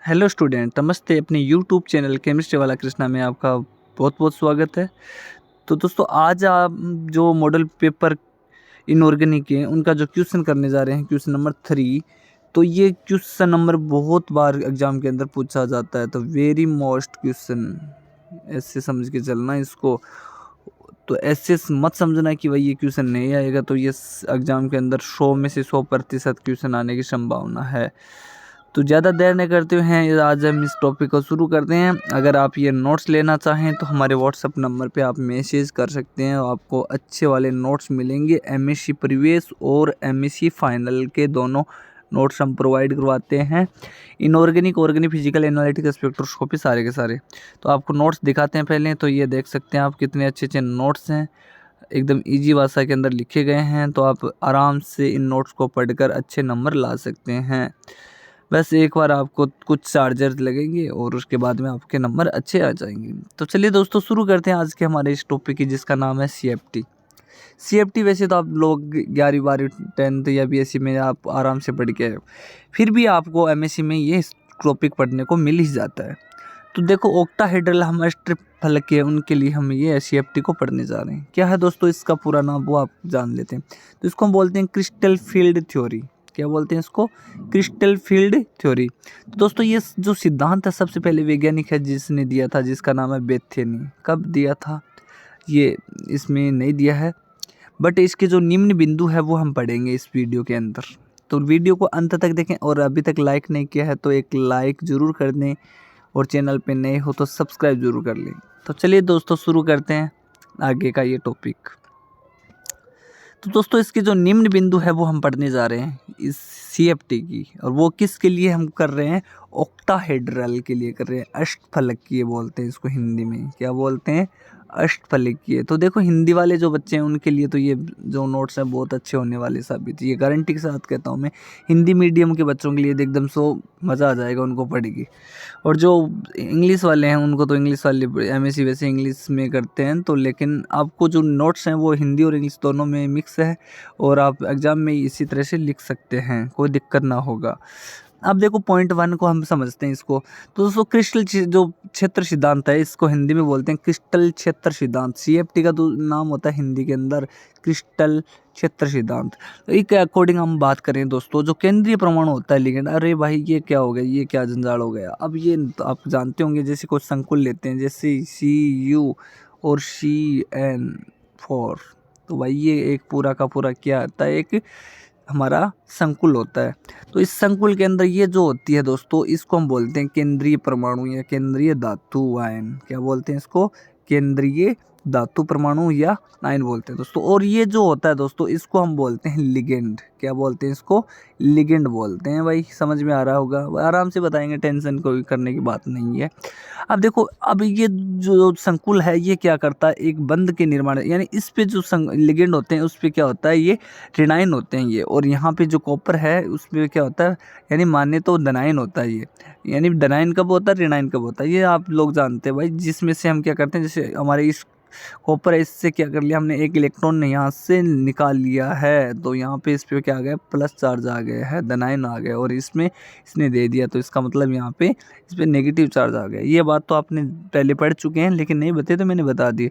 Hello student, नमस्ते। अपने YouTube channel chemistry वाला कृष्णा में आपका बहुत बहुत स्वागत है। तो दोस्तों, आज आप जो मॉडल पेपर इनऑर्गेनिक है उनका जो क्वेश्चन करने जा रहे हैं, क्वेश्चन नंबर 3। तो ये क्वेश्चन नंबर बहुत बार एग्जाम के अंदर पूछा जाता है, तो वेरी मोस्ट क्वेश्चन, ऐसे समझ के चलना इसको। तो ऐसे मत समझना कि भाई ये क्वेश्चन नहीं आएगा। तो ये एग्जाम के अंदर 100 में से 100% क्वेश्चन आने की संभावना है। तो ज़्यादा देर नहीं करते हुए आज हम इस टॉपिक को शुरू करते हैं। अगर आप ये नोट्स लेना चाहें तो हमारे व्हाट्सएप नंबर पे आप मैसेज कर सकते हैं और आपको अच्छे वाले नोट्स मिलेंगे। एमएससी प्रीवियस और एमएससी फाइनल के दोनों नोट्स हम प्रोवाइड करवाते हैं। Inorganic, organic, physical, analytical, spectroscopy, सारे के सारे। तो आपको नोट्स दिखाते हैं पहले। तो ये देख सकते हैं आप कितने अच्छे अच्छे नोट्स हैं, एकदम इजी भाषा के अंदर लिखे गए हैं। तो आप आराम से इन नोट्स को पढ़कर अच्छे नंबर ला सकते हैं। बस एक बार आपको कुछ चार्जर लगेंगे और उसके बाद में आपके नंबर अच्छे आ जाएंगे। तो चलिए दोस्तों, शुरू करते हैं आज के हमारे इस टॉपिक की, जिसका नाम है CFT। CFT वैसे तो आप लोग 11वीं 12वीं 10th या BSc में आप आराम से पढ़ के आए हो, फिर भी आपको MSc में ये टॉपिक पढ़ने को मिल ही जाता है। तो देखो, ऑक्टाहेड्रल हम अष्टफलक है, उनके लिए हम ये CFT को पढ़ने जा रहे हैं। क्या है दोस्तों इसका पूरा नाम, वो आप जान लेते हैं। तो इसको हम बोलते हैं क्रिस्टल फील्ड थ्योरी। क्या बोलते हैं इसको? Crystal field theory. तो दोस्तों, ये जो सिद्धांत है सबसे पहले वैज्ञानिक है जिसने दिया था, जिसका नाम है बेथेनी। कब दिया था ये इसमें नहीं दिया है, बट इसके जो निम्न बिंदु है वो हम पढ़ेंगे इस वीडियो के अंदर। तो वीडियो को अंत तक देखें, और अभी तक लाइक नहीं किया है तो एक लाइक ज़रूर कर दें, और चैनल पे नए हो तो सब्सक्राइब जरूर कर लें। तो चलिए दोस्तों, शुरू करते हैं आगे का ये टॉपिक। तो दोस्तों, इसके जो निम्न बिंदु है वो हम पढ़ने जा रहे हैं इस CFT की, और वो किसके लिए हम कर रहे हैं? ऑक्टाहेड्रल के लिए कर रहे हैं। अष्टफलकीय बोलते हैं इसको हिंदी में। क्या बोलते हैं? अष्टफलकीय। तो देखो, हिंदी वाले जो बच्चे हैं उनके लिए तो ये जो नोट्स हैं बहुत अच्छे होने वाले साबित, ये गारंटी के साथ कहता हूँ मैं। हिंदी मीडियम के बच्चों के लिए एकदम सो मज़ा आ जाएगा उनको पढ़ के। और जो इंग्लिश वाले हैं उनको तो इंग्लिश वाले MSc वैसे इंग्लिश में करते हैं, तो लेकिन आपको जो नोट्स हैं वो हिंदी और इंग्लिश दोनों में मिक्स है, और आप एग्ज़ाम में इसी तरह से लिख सकते हैं, कोई दिक्कत ना होगा। अब देखो, पॉइंट 1 को हम समझते हैं इसको। तो दोस्तों, क्रिस्टल जो क्षेत्र सिद्धांत है, इसको हिंदी में बोलते हैं क्रिस्टल क्षेत्र सिद्धांत। CFT का तो नाम होता है हिंदी के अंदर क्रिस्टल क्षेत्र सिद्धांत। तो इसके अकॉर्डिंग हम बात करें दोस्तों, जो केंद्रीय परमाणु होता है लिगेंड, अरे भाई ये क्या हो गया, ये क्या जंजाल हो गया। अब ये तो आप जानते होंगे, जैसे कुछ संकुल लेते हैं, जैसे CU और CN4। तो भाई ये एक पूरा का पूरा क्या आता है, एक हमारा संकुल होता है। तो इस संकुल के अंदर ये जो होती है दोस्तों, इसको हम बोलते हैं केंद्रीय परमाणु या केंद्रीय धातु आयन। क्या बोलते हैं इसको? केंद्रीय धातु परमाणु या आयन बोलते हैं दोस्तों। और ये जो होता है दोस्तों, इसको हम बोलते हैं लिगेंड। क्या बोलते हैं इसको? लिगेंड बोलते हैं। भाई समझ में आ रहा होगा, आराम से बताएंगे, टेंशन कोई करने की बात नहीं है। अब देखो, अब ये जो संकुल है ये क्या करता है, एक बंध के निर्माण, यानी इस पे जो लिगेंड होते हैं उस पे क्या होता है, ये ऋणायन होते हैं ये। और यहाँ पे जो कॉपर है उस पे क्या होता है, यानी माने तो धनायन होता है ये। यानी धनायन कब होता है, ऋणायन कब होता है, ये आप लोग जानते हैं भाई। जिसमें से हम क्या करते हैं, जैसे हमारे इस कॉपर है, इससे क्या कर लिया हमने, एक इलेक्ट्रॉन ने यहाँ से निकाल लिया है, तो यहाँ पे इस पे क्या आ गया, प्लस चार्ज आ गया है, धनायन आ गया, और इसमें इसने दे दिया, तो इसका मतलब यहाँ पे इस पे नेगेटिव चार्ज आ गया। ये बात तो आपने पहले पढ़ चुके हैं, लेकिन नहीं बताए तो मैंने बता दी।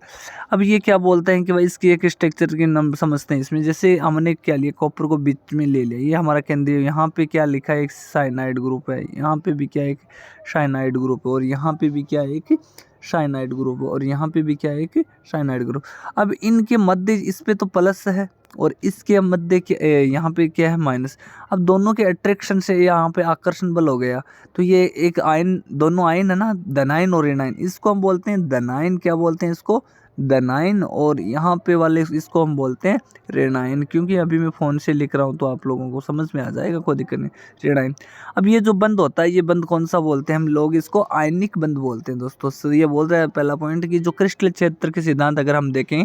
अब ये क्या बोलते हैं कि भाई इसकी एक स्ट्रक्चर के नाम समझते हैं इसमें। जैसे हमने क्या लिया, कॉपर को बीच में ले लिया, ये हमारा केंद्रीय, यहाँ पे क्या लिखा है, एक साइनाइड ग्रुप है, यहाँ पे भी क्या एक साइनाइड ग्रुप है, और यहाँ पे भी क्या एक साइनाइड ग्रुप, और यहाँ पे भी क्या है, एक साइनाइड ग्रुप। अब इनके मध्य इस पे तो प्लस है, और इसके मध्य यहाँ पे क्या है, माइनस। अब दोनों के अट्रैक्शन से यहाँ पे आकर्षण बल हो गया, तो ये एक आयन, दोनों आयन है ना, धनायन और ऋणायन, इसको हम बोलते हैं धनायन। क्या बोलते हैं इसको? धनायन। और यहाँ पे वाले इसको हम बोलते हैं ऋणायन, क्योंकि अभी मैं फ़ोन से लिख रहा हूँ तो आप लोगों को समझ में आ जाएगा, कोई दिक्कत नहीं, ऋणायन। अब ये जो बंद होता है, ये बंद कौन सा बोलते हैं हम लोग? इसको आयनिक बंद बोलते हैं दोस्तों। तो ये बोल रहा है पहला पॉइंट कि जो क्रिस्टल क्षेत्र के सिद्धांत अगर हम देखें,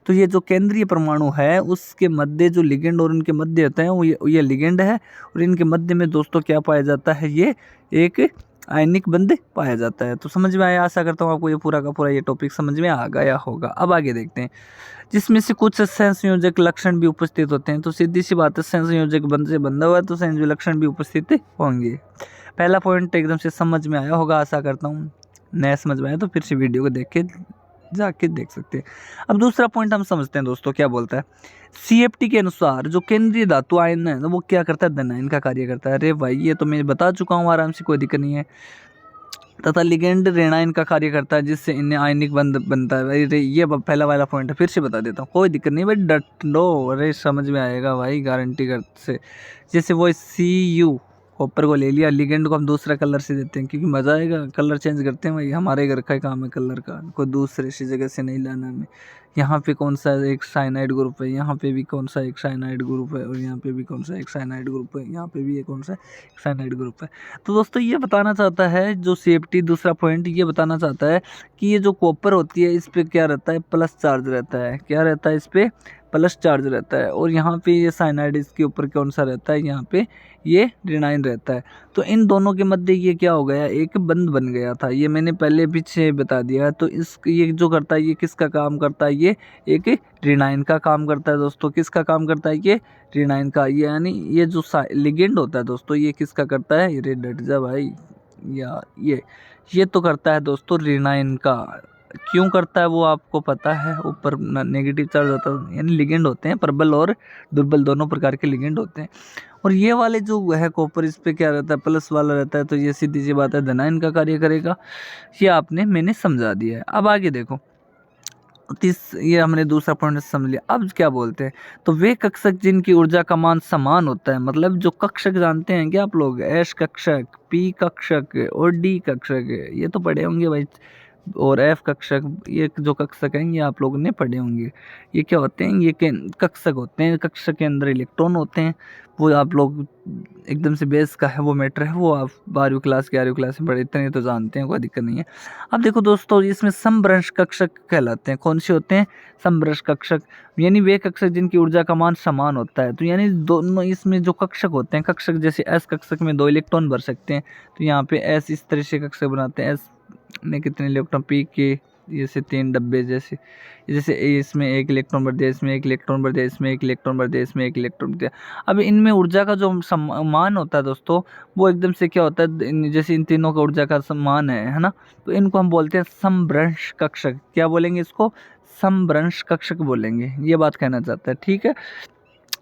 तो ये जो केंद्रीय परमाणु है उसके मध्य जो लिगेंड और इनके मध्य होता है वो ये लिगेंड है, और इनके मध्य में दोस्तों क्या पाया जाता है, ये एक आयनिक बंध पाया जाता है। तो समझ में आया, आशा करता हूँ आपको ये पूरा का पूरा ये टॉपिक समझ में आ गया होगा। अब आगे देखते हैं, जिसमें से कुछ सहसंयोजक लक्षण भी उपस्थित होते हैं। तो सीधी सी बात है, सहसंयोजक बंध से बंधा हुआ है तो संयोजक लक्षण भी उपस्थित होंगे। पहला पॉइंट एकदम से समझ में आया होगा, आशा करता हूँ। नया समझ में आया तो फिर से वीडियो को देख के जाके देख सकते हैं। अब दूसरा पॉइंट हम समझते हैं दोस्तों, क्या बोलता है। CFT के अनुसार जो केंद्रीय धातु आयन है वो क्या करता है, धन आयन का कार्य करता है। अरे भाई ये तो मैं बता चुका हूँ आराम से, कोई दिक्कत नहीं है। तथा लिगेंड ऋणायन का कार्य करता है जिससे इन्हें आयनिक बंध बनता है। भाई ये पहला वाला पॉइंट है, फिर से बता देता हूँ, कोई दिक्कत नहीं भाई, डट लो। अरे समझ में आएगा भाई, गारंटी कर से। जैसे वो CU कॉपर को ले लिया, लिगेंड को हम दूसरा कलर से देते हैं क्योंकि मज़ा आएगा, कलर चेंज करते हैं भाई, हमारे घर का काम है कलर का, कोई दूसरे सी जगह से नहीं लाना हमें। यहाँ पे कौन सा एक साइनाइड ग्रुप है, यहाँ पे भी कौन सा एक साइनाइड ग्रुप है, और यहाँ पे भी कौन सा एक साइनाइड ग्रुप है, यहाँ पे भी कौन सा एक साइनाइड ग्रुप है। तो दोस्तों ये बताना चाहता है जो CFT दूसरा पॉइंट ये बताना चाहता है कि ये जो कॉपर होती है इस पे क्या रहता है, प्लस चार्ज रहता है। क्या रहता है, इस पे प्लस चार्ज रहता है। और यहाँ पे ये साइनाइड इसके ऊपर कौन सा रहता है, यहाँ पे ये ऋणायन रहता है। तो इन दोनों के मध्य ये क्या हो गया, एक बंध बन गया था। ये मैंने पहले पीछे बता दिया। तो इस ये जो करता है ये किसका काम करता है, ये एक ऋणायन का काम करता है दोस्तों। किसका काम करता है, ये ऋणायन का। ये यानी ये जो लिगेंड होता है दोस्तों ये किसका करता है, ये डट जा भाई या ये तो करता है दोस्तों ऋणायन का। क्यों करता है वो आपको पता है, ऊपर नेगेटिव चार्ज होता है, यानी लिगेंड होते हैं, प्रबल और दुर्बल दोनों प्रकार के लिगेंड होते हैं। और ये वाले जो है कॉपर इस पे क्या रहता है, प्लस वाला रहता है। तो ये सीधी सी बात है, धनायन का कार्य करेगा। ये मैंने समझा दिया है। अब आगे देखो, ये हमने दूसरा पॉइंट समझ लिया। अब क्या बोलते हैं, तो वे कक्षक जिनकी ऊर्जा का मान समान होता है, मतलब जो कक्षक जानते हैं क्या आप लोग, S कक्षक, P कक्षक और D कक्षक, ये तो पढ़े होंगे भाई। और F कक्षक, ये जो कक्षक हैं ये आप लोगों ने पढ़े होंगे। ये क्या होते हैं, ये कक्षक होते हैं, कक्षक के अंदर इलेक्ट्रॉन होते हैं। वो आप लोग एकदम से बेस का है वो मैटर है, वो आप 12वीं क्लास 11वीं क्लास में पढ़े, इतने तो जानते हैं, कोई दिक्कत नहीं है। अब देखो दोस्तों, इसमें समभ्रंश कक्षक कहलाते हैं। कौन से होते हैं, समभ्रंश कक्षक, यानी वे कक्षक जिनकी ऊर्जा का मान समान होता है। तो यानी दोनों इसमें जो कक्षक होते हैं, कक्षक जैसे S कक्षक में 2 इलेक्ट्रॉन भर सकते हैं, तो यहाँ पे S इस तरह से कक्षक बनाते हैं। S में कितने इलेक्ट्रॉन, P के जैसे 3 डब्बे, जैसे इसमें 1 इलेक्ट्रॉन भर दिया, इसमें 1 इलेक्ट्रॉन भर दिया, इसमें 1 इलेक्ट्रॉन भर दिया, इसमें 1 इलेक्ट्रॉन भर दिया। अब इनमें ऊर्जा का जो मान होता है दोस्तों, वो एकदम से क्या होता है, जैसे इन तीनों का ऊर्जा का समान है ना, तो इनको हम बोलते हैं समभ्रंश कक्षक। क्या बोलेंगे इसको, समभ्रंश कक्षक बोलेंगे, ये बात कहना चाहता है, ठीक है।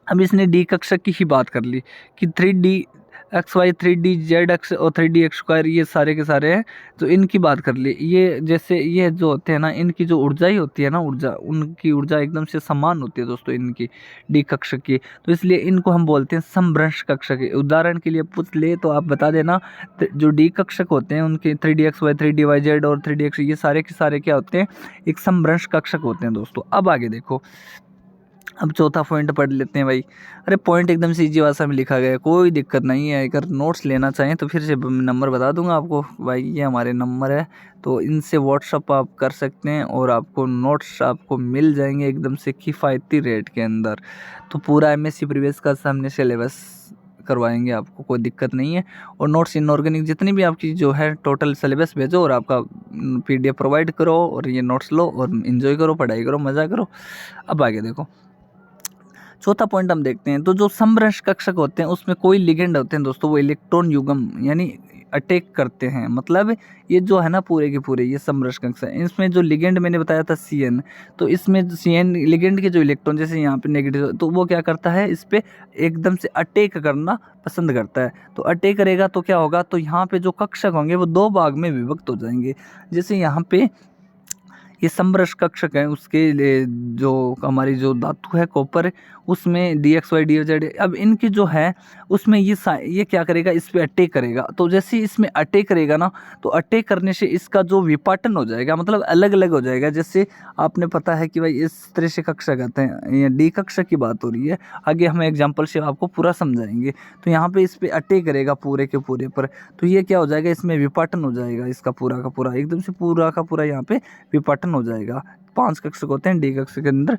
अब इसने D कक्षक की ही बात कर ली कि 3D XY 3D Z अक्ष और 3D X स्क्वायर, ये सारे के सारे हैं, तो इनकी बात कर ली। ये जैसे ये जो होते हैं ना, इनकी जो ऊर्जा ही होती है ना, ऊर्जा, उनकी ऊर्जा एकदम से समान होती है दोस्तों इनकी, D कक्षक की। तो इसलिए इनको हम बोलते हैं समभ्रंश कक्षक। उदाहरण के लिए पूछ ले तो आप बता देना, जो D कक्षक होते हैं उनके 3D XY 3D YZ और 3D X, ये सारे के सारे क्या होते हैं, एक समभ्रंश कक्षक होते हैं दोस्तों। अब आगे देखो, अब चौथा पॉइंट पढ़ लेते हैं भाई। अरे पॉइंट एकदम से इजी भाषा में लिखा गया है, कोई दिक्कत नहीं है। अगर नोट्स लेना चाहें तो फिर से नंबर बता दूंगा आपको भाई, ये हमारे नंबर है, तो इनसे व्हाट्सअप आप कर सकते हैं और आपको नोट्स आपको मिल जाएंगे एकदम से किफ़ायती रेट के अंदर। तो पूरा MSc प्रीवियस का हमने सिलेबस करवाएंगे आपको, कोई दिक्कत नहीं है। और नोट्स इनऑर्गेनिक जितनी भी आपकी जो है टोटल सिलेबस भेजो और आपका PDF प्रोवाइड करो, और ये नोट्स लो और इन्जॉय करो, पढ़ाई करो, मज़ा करो। अब आगे देखो, चौथा पॉइंट हम देखते हैं। तो जो समभ्रंश कक्षक होते हैं उसमें कोई लिगेंड होते हैं दोस्तों, वो इलेक्ट्रॉन युग्म यानी अटैक करते हैं। मतलब ये जो है ना पूरे के पूरे ये समभ्रंश कक्षक, इसमें जो लिगेंड मैंने बताया था CN, तो इसमें CN लिगेंड के जो इलेक्ट्रॉन जैसे यहाँ पे नेगेटिव, तो वो क्या करता है, इस पे एकदम से अटैक करना पसंद करता है। तो अटैक करेगा तो क्या होगा, तो यहाँ पे जो कक्षक होंगे वो 2 भाग में विभक्त हो जाएंगे। जैसे यहाँ पे ये समभ्रंश कक्षक है, उसके लिए जो हमारी जो धातु है कॉपर, उसमें DXY DZ, अब इनकी जो है उसमें ये क्या करेगा, इस पे अटैक करेगा। तो जैसे इसमें अटैक करेगा ना, तो अटैक करने से इसका जो विपाटन हो जाएगा, मतलब अलग अलग हो जाएगा। जैसे आपने पता है कि भाई इस तरह से कक्षक आते हैं, ये D कक्षक की बात हो रही है, आगे हम एग्जाम्पल से आपको पूरा समझाएंगे। तो यहाँ पे इस पे अटैक करेगा पूरे के पूरे पर, तो ये क्या हो जाएगा, इसमें विपाटन हो जाएगा इसका पूरा का पूरा, एकदम से पूरा का पूरा यहाँ पे विपाटन हो जाएगा। 5 कक्षक होते हैं D कक्षक के अंदर।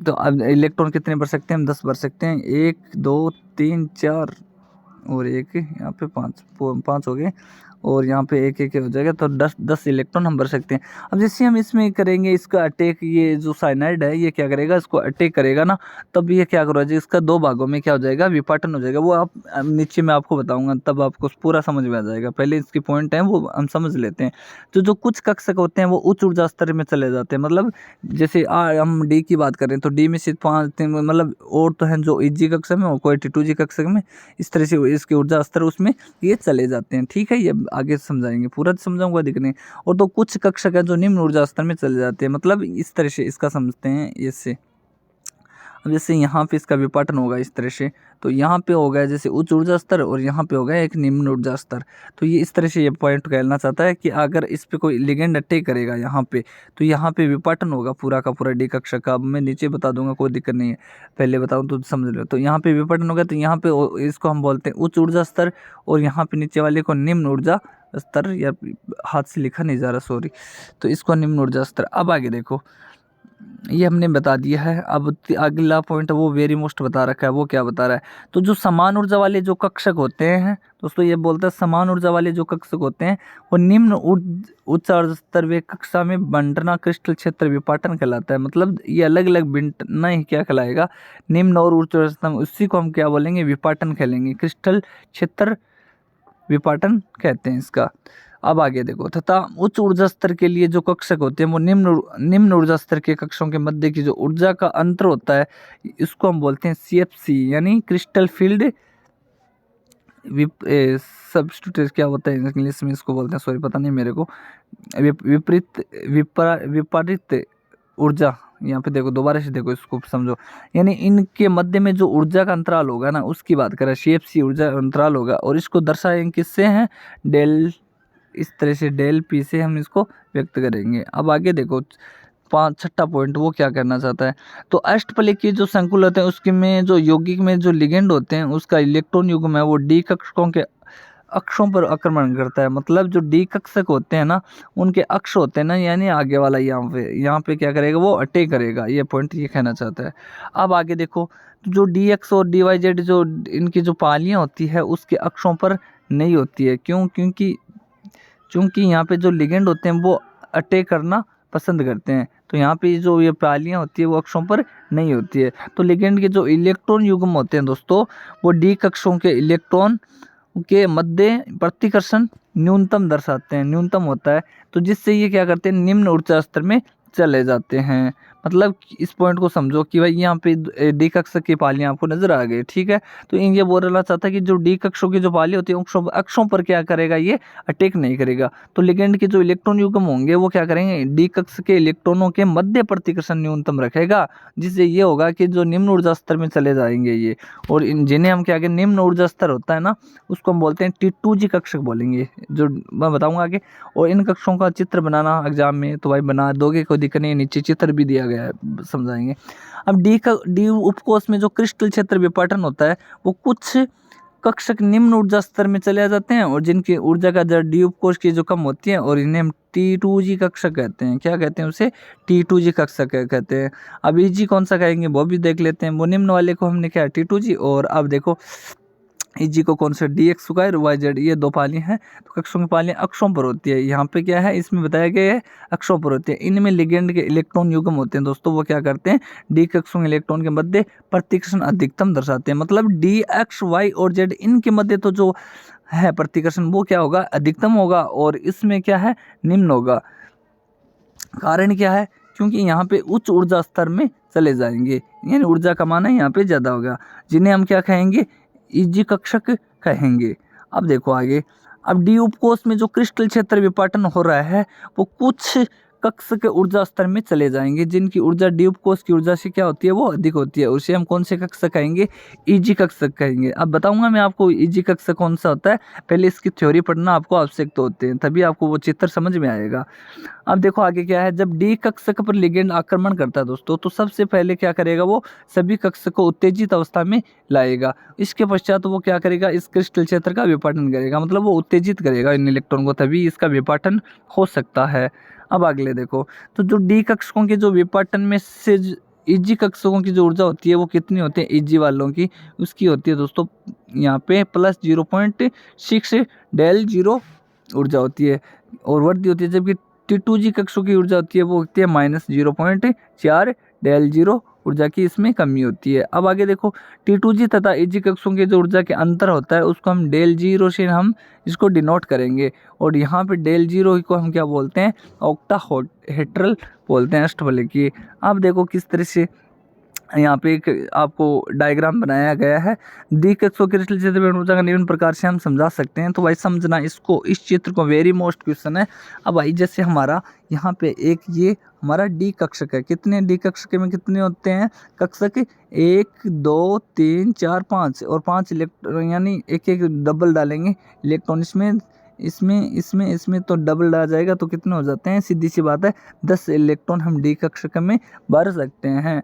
तो अब इलेक्ट्रॉन कितने भर सकते हैं हम, 10 भर सकते हैं, 1 2 3 4 और एक यहाँ पे 5 हो गए। और यहाँ पे एक एक हो जाएगा, तो 10 इलेक्ट्रॉन हम भर सकते हैं। अब जैसे हम इसमें करेंगे इसका अटैक, ये जो साइनाइड है ये क्या करेगा, इसको अटैक करेगा ना, तब ये क्या करोगे, इसका 2 भागों में क्या हो जाएगा, विपाटन हो जाएगा। वो आप नीचे मैं आपको बताऊंगा, तब आपको पूरा समझ में आ जाएगा। पहले इसकी पॉइंट है वो हम समझ लेते हैं। जो कुछ कक्षक होते हैं वो उच्च ऊर्जा स्तर में चले जाते हैं। मतलब जैसे हम डी की बात करें तो डी में सिर्फ 5 मतलब और तो हैं जो Eg कक्षक में और कोई T2G कक्षक में, इस तरह से इसके ऊर्जा स्तर उसमें ये चले जाते हैं। ठीक है, ये आगे समझाएंगे, पूरा समझाऊंगा दिखने। और तो कुछ कक्षक हैं जो निम्न ऊर्जा स्तर में चले जाते हैं, मतलब इस तरह से इसका समझते हैं इससे। अब जैसे यहाँ पे इसका विपाटन होगा इस तरह से, तो यहाँ पे हो गया जैसे उच्च ऊर्जा स्तर और यहाँ पे हो गया एक निम्न ऊर्जा स्तर। तो ये इस तरह से ये पॉइंट कहना चाहता है कि अगर इस पे कोई लिगेंड अटैक करेगा यहाँ पे, तो यहाँ पे विपाटन होगा पूरा का पूरा डी कक्षक का। अब मैं नीचे बता दूंगा, कोई दिक्कत नहीं है, पहले बताऊँ तो समझ लो। तो यहाँ पे विपाटन होगा, तो यहाँ पे इसको हम बोलते हैं उच्च ऊर्जा स्तर, और यहाँ पे नीचे वाले को निम्न ऊर्जा स्तर, या हाथ से लिखा नहीं जा रहा सॉरी, तो इसको निम्न ऊर्जा स्तर। अब आगे देखो, ये हमने बता दिया है। अब अगला पॉइंट वो वेरी मोस्ट बता रखा है, वो क्या बता रहा है, तो जो समान ऊर्जा वाले जो कक्षक होते हैं दोस्तों, ये बोलता है समान ऊर्जा वाले जो कक्षक होते हैं वो निम्न उच्च ऊर्जा स्तर वे कक्षा में बंटना क्रिस्टल क्षेत्र विपाटन कहलाता है। मतलब ये अलग अलग बंटना ही क्या कहलाएगा, निम्न और उच्च ऊर्जा स्तर, उसी को हम क्या बोलेंगे, विपाटन कहलेंगे, क्रिस्टल क्षेत्र विपाटन कहते हैं इसका। अब आगे देखो, तथा उच्च ऊर्जा स्तर के लिए जो कक्षक होते हैं वो निम्न ऊर्जा स्तर के कक्षों के मध्य की जो ऊर्जा का अंतर होता है, इसको हम बोलते हैं CFC, यानी क्रिस्टल फील्ड सब्स्टिट्यूट, क्या होता है इंग्लिश में इसको बोलते हैं, सॉरी पता नहीं मेरे को, विपरीत ऊर्जा। यहाँ पे देखो, दोबारा से देखो, इसको समझो, यानी इनके मध्य में जो ऊर्जा का अंतराल होगा ना, उसकी बात करें, CFC ऊर्जा अंतराल होगा, और इसको दर्शाएंगे किससे हैं, डेल, इस तरह से डेल P से हम इसको व्यक्त करेंगे। अब आगे देखो, छठा पॉइंट वो क्या करना चाहता है, तो अष्टफलक के जो संकुल होते हैं उसके में जो यौगिक में जो लिगेंड होते हैं उसका इलेक्ट्रॉन युग्म है वो डी कक्षकों के अक्षों पर आक्रमण करता है। मतलब जो डी कक्षक होते हैं ना, उनके अक्ष होते हैं ना, यानी आगे वाला यहाँ पे क्या करेगा, वो अटैक करेगा। ये पॉइंट ये कहना चाहता है। अब आगे देखो, जो DX और DYZ जो इनकी जो पालियाँ होती है उसके अक्षों पर नहीं होती है। क्यों? क्योंकि यहाँ पे जो लिगेंड होते हैं वो अटैक करना पसंद करते हैं, तो यहाँ पे जो ये पालियाँ होती है वो अक्षों पर नहीं होती है। तो लिगेंड के जो इलेक्ट्रॉन युग्म होते हैं दोस्तों, वो डी कक्षों के इलेक्ट्रॉन के मध्य प्रतिकर्षण न्यूनतम दर्शाते हैं, न्यूनतम होता है, तो जिससे ये क्या करते हैं, निम्न ऊर्जा स्तर में चले जाते हैं। मतलब इस पॉइंट को समझो कि भाई यहाँ पे डी कक्षक की पालियाँ आपको नजर आ गई, ठीक है। तो ये बोलना चाहता है कि जो डी कक्षों की जो पालियाँ होती है अक्षों पर क्या करेगा, ये अटैक नहीं करेगा। तो लिगेंड के जो इलेक्ट्रॉन युग्म होंगे वो क्या करेंगे, डी कक्ष के इलेक्ट्रॉनों के मध्य प्रतिकर्षण न्यूनतम रखेगा, जिससे ये होगा कि जो निम्न ऊर्जा स्तर में चले जाएंगे ये, और जिन्हें हम क्या करें, निम्न ऊर्जा स्तर होता है ना, उसको हम बोलते हैं T2G कक्षक बोलेंगे, जो मैं बताऊंगा आगे। और इन कक्षों का चित्र बनाना एग्जाम में तो भाई बना दोगे, कोई दिक्कत नहीं, नीचे चित्र भी दिया गया है, समझाएंगे। अब डी उपकोष में जो क्रिस्टल क्षेत्र विपाटन होता है वो कुछ कक्षक निम्न ऊर्जा स्तर में चले जाते हैं, और जिनकी ऊर्जा का दर डी उपकोष की जो कम होती है, और इन्हें हम T2G कक्षक कहते हैं। क्या कहते हैं उसे, T2G कक्षक कहते हैं। अब Eg कौन सा कहेंगे वो भी देख लेते हैं। वो निम्न वाले को हमने क्या, T2G। और अब देखो Eg को कौन सा, DX स्क्वायर YZ, ये दो पालियाँ हैं, तो कक्षों की पालियाँ अक्षों पर होती है। यहाँ पे क्या है, इसमें बताया गया है अक्षों पर होती है। इनमें लिगेंड के इलेक्ट्रॉन युग्म होते हैं दोस्तों, वो क्या करते हैं, डी कक्षों के इलेक्ट्रॉन के मध्य प्रतिकर्षण अधिकतम दर्शाते हैं। मतलब DX Y और Z इनके मध्य तो जो है प्रतिकर्षण वो क्या होगा, अधिकतम होगा, और इसमें क्या है, निम्न होगा। कारण क्या है, क्योंकि यहाँ पे उच्च ऊर्जा स्तर में चले जाएंगे, यानी ऊर्जा कमाना यहाँ पे ज़्यादा होगा, जिन्हें हम क्या कहेंगे, Eg कक्षक कहेंगे। अब देखो आगे, अब डी उपकोष में जो क्रिस्टल क्षेत्र विपाटन हो रहा है वो कुछ कक्ष के ऊर्जा स्तर में चले जाएंगे, जिनकी ऊर्जा डी उपकोष की ऊर्जा से क्या होती है, वो अधिक होती है। उसे हम कौन से कक्ष कहेंगे, Eg कक्ष कहेंगे। अब बताऊंगा मैं आपको Eg कक्ष कौन सा होता है, पहले इसकी थ्योरी पढ़ना आपको आवश्यक तो होते हैं, तभी आपको वो चित्र समझ में आएगा। अब देखो आगे क्या है, जब डी कक्षक पर लिगेंड आक्रमण करता है दोस्तों, तो सबसे पहले क्या करेगा, वो सभी कक्ष को उत्तेजित अवस्था में लाएगा। इसके पश्चात वो क्या करेगा, इस क्रिस्टल क्षेत्र का विपाटन करेगा, मतलब वो उत्तेजित करेगा इन इलेक्ट्रॉन को, तभी इसका विपाटन हो सकता है। अब अगले देखो, तो जो डी कक्षकों के जो विपाटन में से Eg कक्षकों की जो ऊर्जा होती है वो कितनी होती है, Eg वालों की, उसकी होती है दोस्तों यहाँ पे +0.6 del 0 ऊर्जा होती है और वर्दी होती है, जबकि T2G कक्षों की ऊर्जा होती है वो होती है -0.4 डेल जीरो ऊर्जा की इसमें कमी होती है। अब आगे देखो T2G तथा EG कक्षों के जो ऊर्जा के अंतर होता है उसको हम डेल जीरो से हम इसको डिनोट करेंगे, और यहाँ पे डेल जीरो को हम क्या बोलते हैं, ऑक्टाहेड्रल बोलते हैं, अष्टफलकीय। अब देखो किस तरह से यहाँ पे एक आपको डायग्राम बनाया गया है। दी कक्षों क्रिस्टल क्षेत्र में ऊर्जा का निम्न प्रकार से हम समझा सकते हैं। तो भाई समझना इसको, इस चित्र को, वेरी मोस्ट क्वेश्चन है। अब भाई जैसे हमारा यहाँ पे एक ये हमारा डी कक्षक है, कितने डी कक्षक में कितने होते हैं कक्षक, 1 2 3 4 5, और 5 इलेक्ट्रॉन, यानी एक एक डबल डालेंगे इलेक्ट्रॉन इसमें तो डबल आ जाएगा, तो कितने हो जाते हैं, सीधी सी बात है 10 इलेक्ट्रॉन हम डी कक्षक में भर सकते हैं।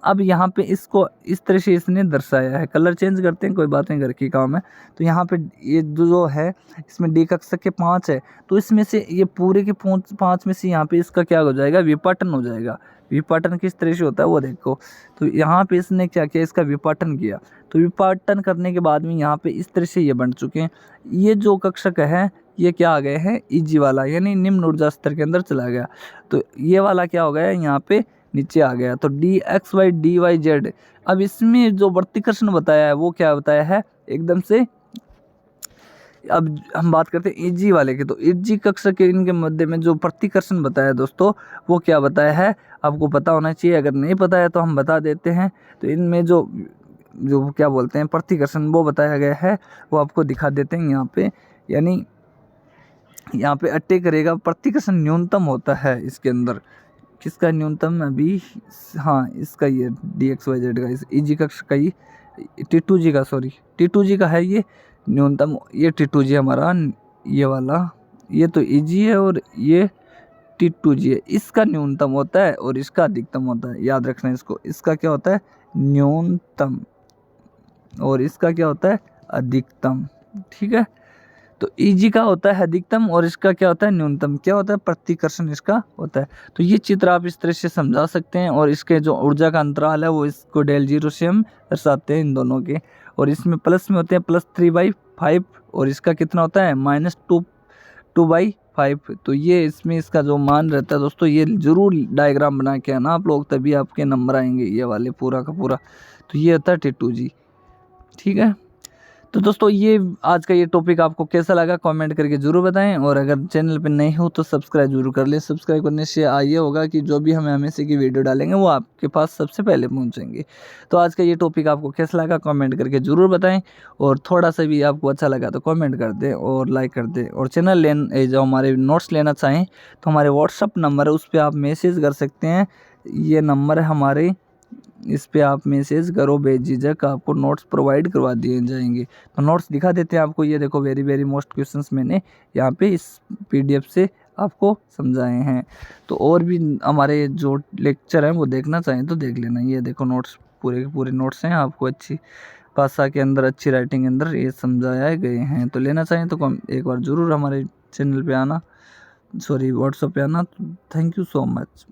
अब यहाँ पे इसको इस तरह से इसने दर्शाया है, कलर चेंज करते हैं, कोई बात नहीं, घर की काम है। तो यहाँ पे ये जो है इसमें डी कक्षक के 5 है, तो इसमें से ये पूरे के 5 में से यहाँ पे इसका क्या हो जाएगा, विपाटन हो जाएगा। विपाटन किस तरह से होता है वो देखो। तो यहाँ पे इसने क्या किया, इसका विपाटन किया। तो विपाटन करने के बाद में यहाँ पे इस तरह से ये बन चुके हैं। ये जो कक्षक है ये क्या आ गए हैं, EG वाला, यानी निम्न ऊर्जा स्तर के अंदर चला गया। तो ये वाला क्या हो गया, यहाँ पे नीचे आ गया। तो dxy dy z, अब इसमें जो वर्तिकर्षण बताया है वो क्या बताया है एकदम से। अब हम बात करते हैं EG वाले की। तो EG कक्षक के इनके मध्य में जो प्रतिकर्षण बताया दोस्तों वो क्या बताया है, आपको पता होना चाहिए, अगर नहीं पता है तो हम बता देते हैं। तो इनमें जो क्या बोलते हैं प्रतिकर्षण वो बताया गया है, वो आपको दिखा देते हैं यहाँ पे। यानी यहाँ पे अटैक करेगा, प्रतिकर्षण न्यूनतम होता है इसके अंदर। किसका न्यूनतम अभी, हाँ इसका ये dxyz का, इस EG कक्ष का ही, T2G का, सॉरी T2G का है ये न्यूनतम। ये T2G हमारा ये वाला, ये तो EG है और ये T2G है, इसका न्यूनतम होता है और इसका अधिकतम होता है, याद रखना इसको। इसका क्या होता है न्यूनतम और इसका क्या होता है अधिकतम, ठीक है। तो EG का होता है अधिकतम और इसका क्या होता है न्यूनतम, क्या होता है प्रतिकर्षण इसका होता है। तो ये चित्र आप इस तरह से समझा सकते हैं, और इसके जो ऊर्जा का अंतराल है वो इसको डेल जीरो से हम दर्शाते हैं इन दोनों के। और इसमें प्लस में होते हैं +3/5, और इसका कितना होता है -2/5। तो ये इसमें इसका जो मान रहता है दोस्तों, ये जरूर डायग्राम बना के आना आप लोग, तभी आपके नंबर आएंगे ये वाले पूरा का पूरा। तो ये होता है T2G, ठीक है। तो दोस्तों ये आज का ये टॉपिक आपको कैसा लगा कमेंट करके ज़रूर बताएं, और अगर चैनल पर नए हो तो सब्सक्राइब जरूर कर लें। सब्सक्राइब करने से ये होगा कि जो भी हम हमेशा की वीडियो डालेंगे वो आपके पास सबसे पहले पहुंचेंगे। तो आज का ये टॉपिक आपको कैसा लगा कमेंट करके ज़रूर बताएं, और थोड़ा सा भी आपको अच्छा लगा तो कमेंट कर दें और लाइक कर दें। और चैनल जो हमारे नोट्स लेना चाहें तो हमारे व्हाट्सअप नंबर है, उस पर आप मैसेज कर सकते हैं। ये नंबर है हमारे, इस पे आप मैसेज करो बेझिझक, आपको नोट्स प्रोवाइड करवा दिए जाएंगे। तो नोट्स दिखा देते हैं आपको, ये देखो वेरी मोस्ट क्वेश्चंस मैंने यहाँ पे इस PDF से आपको समझाए हैं। तो और भी हमारे जो लेक्चर हैं वो देखना चाहें तो देख लेना। ये देखो नोट्स पूरे के पूरे नोट्स हैं, आपको अच्छी भाषा के अंदर, अच्छी राइटिंग के अंदर ये समझाए गए हैं। तो लेना चाहें तो एक बार ज़रूर हमारे चैनल पर आना, सॉरी व्हाट्सएप पे आना। Thank you so much.